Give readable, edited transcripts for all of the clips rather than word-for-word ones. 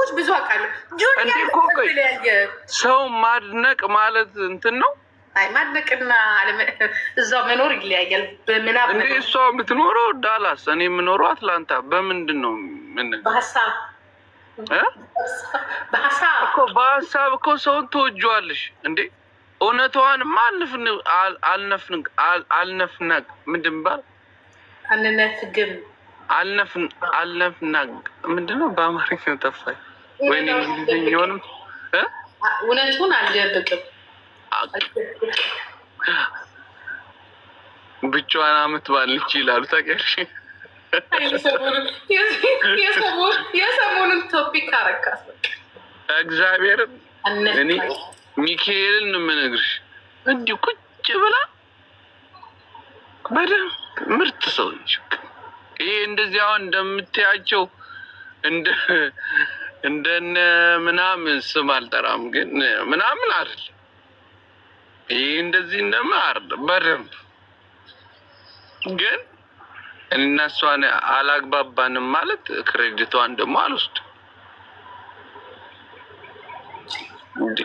ሰዎች ብዙ አውቃለሁ። ሰው ማድነቅ ማለት እንትን ነው። አይ ማድነቅና እዛው መኖር ይለያያል። በምናብ እንዴ እሷ የምትኖረው ዳላስ፣ እኔ የምኖረው አትላንታ። በምንድን ነው? በሀሳብ በሀሳብ እኮ ሰውን ትወጂዋለሽ እንዴ? እውነቷንማ አልነፍነግ ምንድን ባል አንነፍግም አልነፍናግ ምንድን ነው በአማርኛ ጠፋኝ። ወይኔ እንግሊዝኛ ሆንም እውነቱን አልደብቅም። ብቻዋን አመት ባልች ይላሉ። ታውቂያለሽ? የሰሞኑን ቶፒክ አረካት። እግዚአብሔርን እኔ ሚካኤልን የምነግርሽ እንዲሁ ቁጭ ብላ በደንብ ምርጥ ሰው ነች። ይሄ እንደዚህ አሁን እንደምታያቸው እንደነ ምናምን ስም አልጠራም፣ ግን ምናምን አይደለም። ይሄ እንደዚህ እንደማ አይደለም። በደንብ ግን እነሷን አላግባባንም ማለት ክሬዲቷን ደግሞ አልወስድም። እንዴ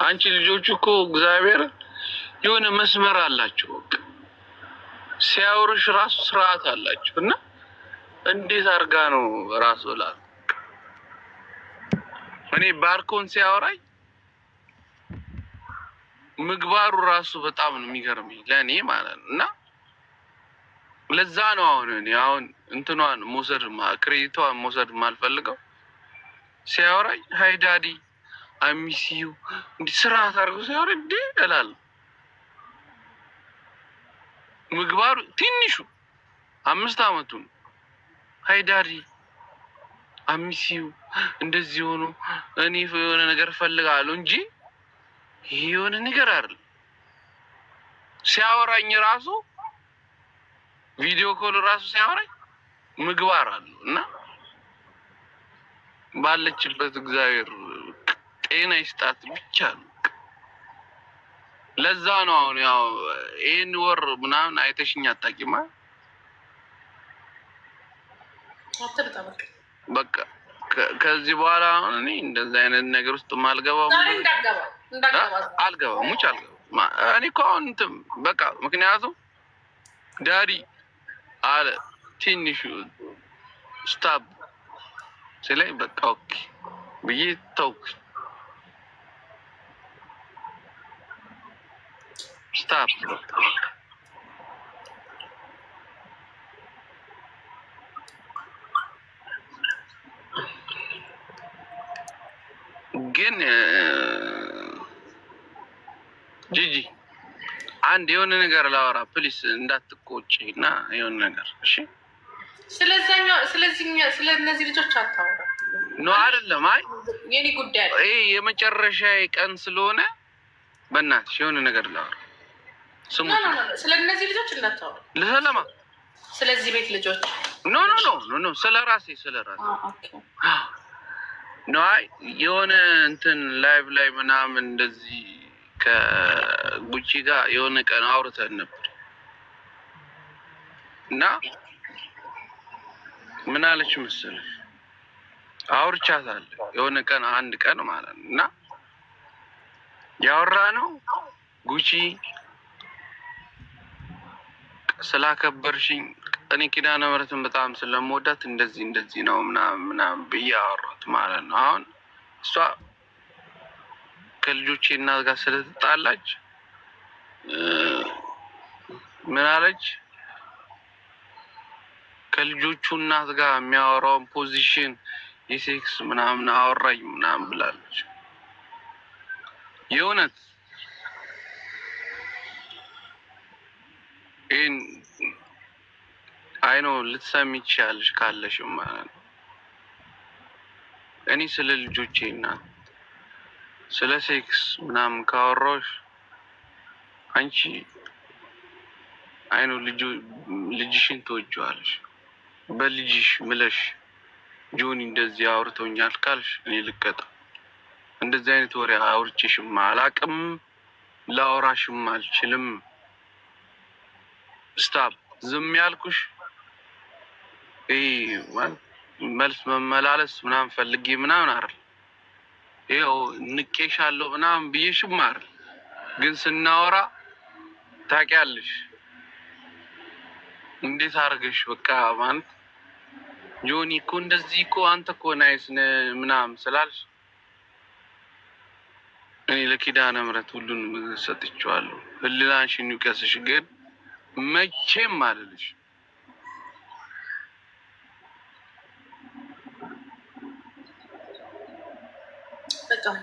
አንቺ ልጆቹ እኮ እግዚአብሔር የሆነ መስመር አላቸው። ሲያወሩሽ ራሱ ስርዓት አላቸው እና እንዴት አድርጋ ነው ራሱ ላ እኔ ባርኮን ሲያወራኝ ምግባሩ ራሱ በጣም ነው የሚገርመኝ ለእኔ ማለት ነው። እና ለዛ ነው አሁን እንትኗን መውሰድ ክሬዲቷን መውሰድ ማልፈልገው። ሲያወራኝ ሃይ ዳዲ አሚሲዩ እንዲህ ስርዓት አድርጎ ሲያወራኝ እንዴ እላለሁ። ምግባሩ ትንሹ 5 አመቱ ነው። ሃይ ዳዲ አሚሲዩ እንደዚህ ሆኖ እኔ የሆነ ነገር ፈልጋለሁ እንጂ ይሄ የሆነ ነገር አይደለም። ሲያወራኝ ራሱ ቪዲዮ ኮል ራሱ ሲያወራኝ ምግባር አለው እና ባለችበት እግዚአብሔር ጤና ይስጣት ብቻ ነው። ለዛ ነው አሁን ያው ይሄን ወር ምናምን አይተሽኝ አታውቂም። በቃ ከዚህ በኋላ አሁን እኔ እንደዚህ አይነት ነገር ውስጥ አልገባም። አልገባም። እኔ እኮ አሁን እንትን በቃ ምክንያቱም ዳዲ አለ ትንሹ ስታብ ስለኝ በቃ ኦኬ ብዬ ተውኩ። ስታፕ ግን ጂጂ አንድ የሆነ ነገር ላወራ ፕሊስ፣ እንዳትቆጪ እና የሆነ ነገር እሺ። ስለነዚህ ልጆች አታወራ ነው አይደለም? አይ የኔ ጉዳይ ይሄ የመጨረሻ ቀን ስለሆነ በእናትሽ የሆነ ነገር ላወራ። ስሙ ስለነዚህ ልጆች እንዳታወራ። ለሰላማ ስለዚህ ቤት ልጆች ኖ ስለ ራሴ ኖ። አይ የሆነ እንትን ላይቭ ላይ ምናምን እንደዚህ ከጉቺ ጋር የሆነ ቀን አውርተን ነበር እና ምን አለች መሰለሽ፣ አውርቻታለሁ የሆነ ቀን አንድ ቀን ማለት ነው። እና ያወራነው ጉቺ ስላከበርሽኝ እኔ ኪዳነ ምሕረትን በጣም ስለምወዳት እንደዚህ ነው ምናምን ብዬ አወራሁት ማለት ነው። አሁን እሷ ከልጆቼ እናት ጋር ስለተጣላች ምን አለች፣ ከልጆቹ እናት ጋር የሚያወራውን ፖዚሽን የሴክስ ምናምን አወራኝ ምናምን ብላለች። የእውነት ይህን አይኖ ልትሰሚ ይችያለሽ ካለሽም ማለት ነው። እኔ ስለ ልጆቼ እናት ስለ ሴክስ ምናምን ካወራሁሽ አንቺ አይኖ ልጅሽን ትወጂዋለሽ። በልጅሽ ምለሽ ጆኒ እንደዚህ አውርቶኛል ካልሽ እኔ ልቀጣ። እንደዚህ አይነት ወሬ አውርቼሽም አላቅም፣ ላወራሽም አልችልም። ስታፕ ዝም ያልኩሽ መልስ መመላለስ ምናምን ፈልጌ ምናምን አይደል። ይኸው ንቄሻለሁ ምናምን ብዬሽም አይደል። ግን ስናወራ ታውቂያለሽ እንዴት አድርገሽ በቃ ማለት ጆኒ እኮ እንደዚህ እኮ አንተ እኮ ናይስ ምናምን ስላልሽ እኔ ለኪዳነ ምሕረት ሁሉንም ሰጥቼዋለሁ። ህሊናሽን ይውቀስሽ። ግን መቼም አልልሽ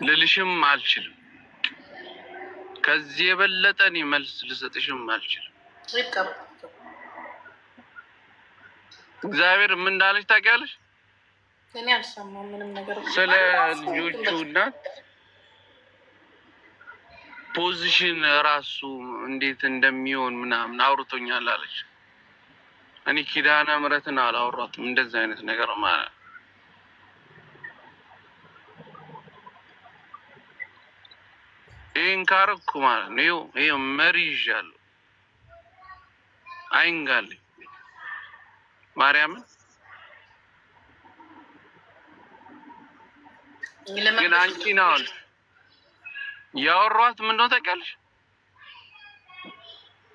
ልልሽም አልችልም። ከዚህ የበለጠ እኔ መልስ ልሰጥሽም አልችልም። እግዚአብሔር ምን እንዳለች ታውቂያለሽ? እኔ አልሰማሁም ምንም ነገር ስለ ልጆቹ እናት ፖዚሽን ራሱ እንዴት እንደሚሆን ምናምን አውርቶኛል አለች። እኔ ኪዳነ ምሕረትን አላወራትም እንደዚህ አይነት ነገር ማለት ይህን ካረኩ ማለት ነው። ይኸው መሪ ይዣለሁ አይንጋልኝ ማርያምን። ግን አንቺ ነው ያወሯት ምን ነው ታውቂያለሽ?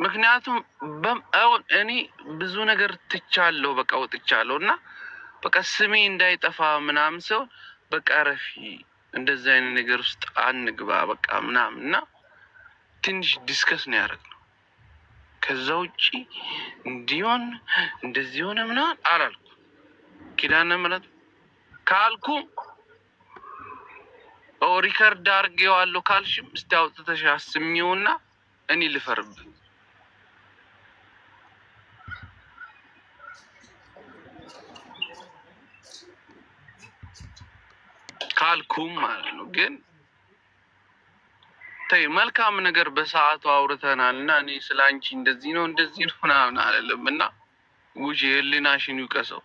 ምክንያቱም አሁን እኔ ብዙ ነገር ትቻለሁ፣ በቃ ወጥቻለሁ እና በቃ ስሜ እንዳይጠፋ ምናምን ሲሆን በቃ ረፊ እንደዚህ አይነት ነገር ውስጥ አንግባ በቃ ምናምን እና ትንሽ ዲስከስ ነው ያደረግነው። ከዛ ውጪ እንዲሆን እንደዚህ ሆነ ምናምን አላልኩ። ኪዳነ ምሕረት ካልኩ ሪከርድ አድርጌዋለሁ ካልሽም እስቲ አውጥተሽ አስሚውና እኔ ልፈርብህ ካልኩም ማለት ነው። ግን ተይ መልካም ነገር በሰዓቱ አውርተናል እና እኔ ስለ አንቺ እንደዚህ ነው ምናምን አይደለም እና ጉጂ ህሊናሽን ይውቀሰው።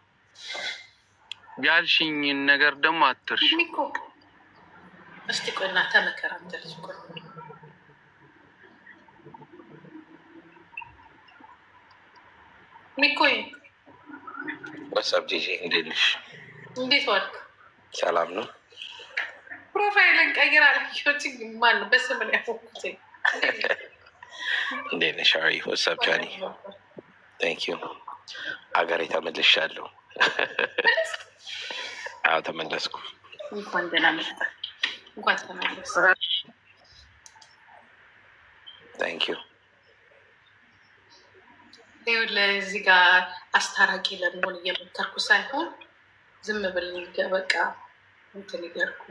ያልሽኝን ነገር ደግሞ አትርሽ። እስቲ ቆይና ተመከራ አንተልሽ ቆይ ሚኮይ ወሳብ ጂጂ እንዴት ነሽ? እንዴት ዋልክ? ሰላም ነው። ፕሮፋይልን ቀይር አላየሁት። ማን ነው በስም ነው ያወኩት? እንዴት ነሽ? አሪ ወሳብ ጃኒ ቴንክ ዩ። አገሬ ተመልሻለሁ። አዎ ተመለስኩ። እንኳን ደህና መጣህ። እንኳን ተመለስ። ቴንክ ዩ። ይኸውልህ እዚህ ጋር አስታራቂ ለመሆን እየሞከርኩ ሳይሆን ዝም ብል በቃ እንትን ይገርኩ።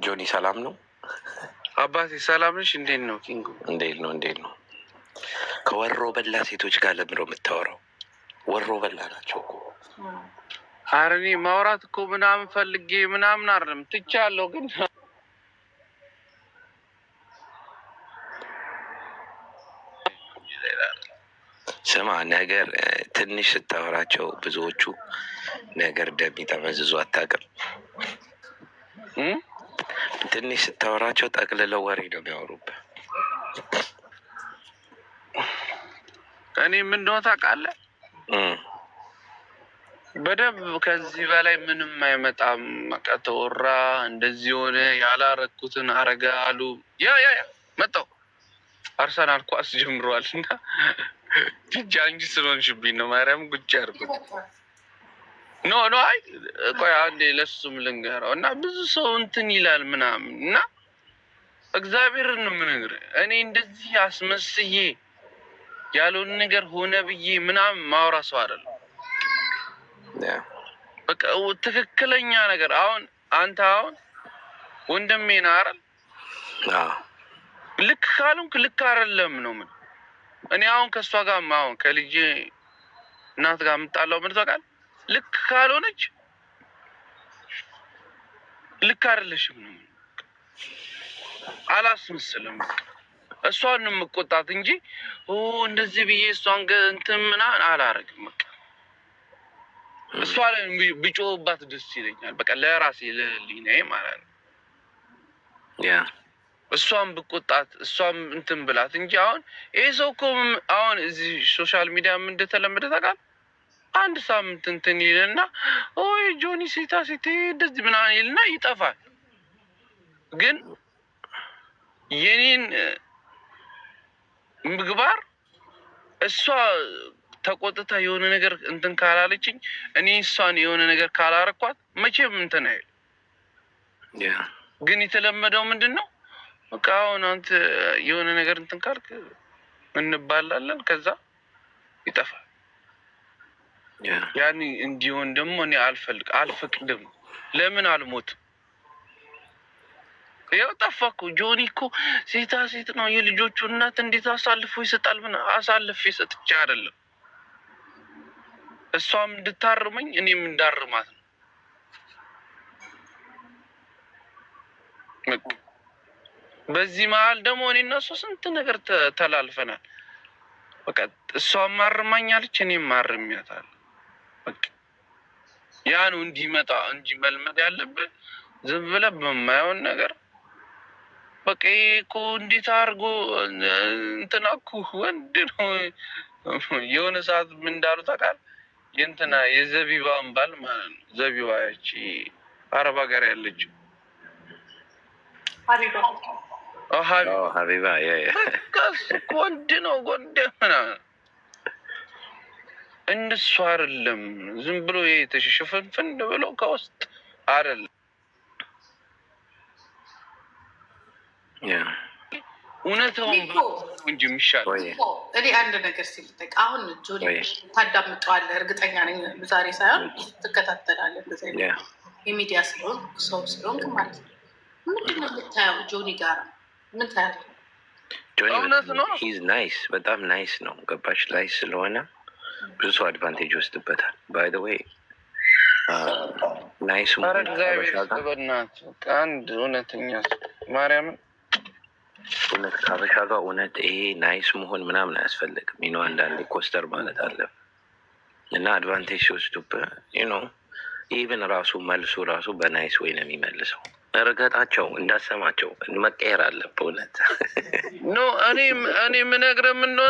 ጆኒ ሰላም ነው? አባቴ ሰላም ነሽ? እንዴት ነው ኪንጉ? እንዴት ነው? ከወሮ በላ ሴቶች ጋር ለምሮ የምታወራው? ወሮ በላ ናቸው እኮ። ኧረ እኔ ማውራት እኮ ምናምን ፈልጌ ምናምን አይደለም ትቻለሁ። ግን ስማ ነገር ትንሽ ስታወራቸው ብዙዎቹ ነገር እንደሚጠመዝዙ አታውቅም? ትንሽ ስታወራቸው ጠቅልለው ወሬ ነው የሚያወሩብህ። እኔ ምን እንደሆነ ታውቃለህ? በደንብ ከዚህ በላይ ምንም አይመጣም። በቃ ተወራ እንደዚህ ሆነ ያላረኩትን አረጋ አሉ። ያ መጣው አርሰናል ኳስ ጀምሯል እና ጃንጂ ስለሆንሽብኝ ነው። ማርያም ጉጭ አድርጉት። ኖ አይ ቆይ አንዴ ለሱም ልንገረው እና ብዙ ሰው እንትን ይላል ምናምን እና እግዚአብሔርን ነው የምነግርህ። እኔ እንደዚህ አስመስዬ ያለውን ነገር ሆነ ብዬ ምናምን ማውራ ሰው አይደለም። በቃ ትክክለኛ ነገር አሁን አንተ አሁን ወንድሜ ነህ አይደል? ልክ ካልሆንክ ልክ አይደለም ነው ምን እኔ አሁን ከእሷ ጋር አሁን ከልጄ እናት ጋር የምጣላው ምን ታውቃለህ? ልክ ካልሆነች ልክ አይደለሽም ነው አላስመስልም። እሷን ነው የምቆጣት እንጂ እንደዚህ ብዬ እሷን እንትን ምናምን አላረግም። በቃ እሷ ላይ ብጮህባት ደስ ይለኛል። በቃ ለራሴ ለህሊናዬ ማለት ነው። እሷን ብቆጣት እሷን እንትን ብላት እንጂ አሁን ይሄ ሰው እኮ አሁን እዚህ ሶሻል ሚዲያ ምን እንደተለመደ ታውቃለህ? አንድ ሳምንት እንትን ይልና ኦይ ጆኒ ሴታ ሴት እንደዚህ ምናምን ይልና ይጠፋል። ግን የኔን ምግባር እሷ ተቆጥታ የሆነ ነገር እንትን ካላለችኝ እኔ እሷን የሆነ ነገር ካላረኳት መቼም እንትን አይል። ግን የተለመደው ምንድን ነው? በቃ አሁን አንተ የሆነ ነገር እንትን ካልክ እንባላለን፣ ከዛ ይጠፋል። ያኔ እንዲሆን ደግሞ እኔ አልፈቅድም። ለምን አልሞትም? ያው ጠፋ እኮ ጆኒ እኮ ሴታ ሴት ነው፣ የልጆቹ እናት እንዴት አሳልፎ ይሰጣል? ምን አሳልፌ ሰጥቼ አይደለም፣ እሷም እንድታርመኝ እኔም እንዳርማት ነው። በዚህ መሀል ደግሞ እኔ እና እሷ ስንት ነገር ተላልፈናል። በቃ እሷም ማርማኛለች፣ እኔም ማርሚያታለሁ። በቃ ያ ነው እንዲመጣ እንጂ መልመድ ያለብህ ዝም ብለህ በማይሆን ነገር በቃ ይሄ እኮ እንዴት አድርጎ እንትና እኮ ወንድ ነው። የሆነ ሰዓት ምን እንዳሉ ታውቃለህ? የእንትና የዘቢባን ባል ማለት ነው። ዘቢባ ያቺ አረብ ሀገር ያለችው ሀቢባ ወንድ ነው ጎንደ ምናምን እንደሱ አይደለም። ዝም ብሎ የተሽፍንፍን ብሎ ከውስጥ አይደለም። እውነታው እንጂ የሚሻለው እኔ አንድ ነገር ሲልጠቅ አሁን ጆኒ ታዳምጠዋለህ፣ እርግጠኛ ነኝ። ዛሬ ሳይሆን ትከታተላለህ። እንደዚህ የሚዲያ ስለሆን ሰው ስለሆን ማለት ነው። ምንድን ነው የምታየው ጆኒ ጋር? ምን ታያለህ? እውነት ነው። ሂዝ ናይስ፣ በጣም ናይስ ነው። ገባሽ? ላይ ስለሆነ ብዙ ሰው አድቫንቴጅ ይወስድበታል። ባይ ዘ ዌይ ናይስ አንድ እውነተኛ ማርያምን እውነት ከሀበሻ ጋር እውነት ይሄ ናይስ መሆን ምናምን አያስፈልግም። ይኖ አንዳንዴ ኮስተር ማለት አለ እና አድቫንቴጅ ሲወስዱብህ ነው። ኢቭን ራሱ መልሱ ራሱ በናይስ ወይ ነው የሚመልሰው። እርገጣቸው እንዳሰማቸው መቀየር አለብህ። እውነት እኔ የምነግርህ ምን ነው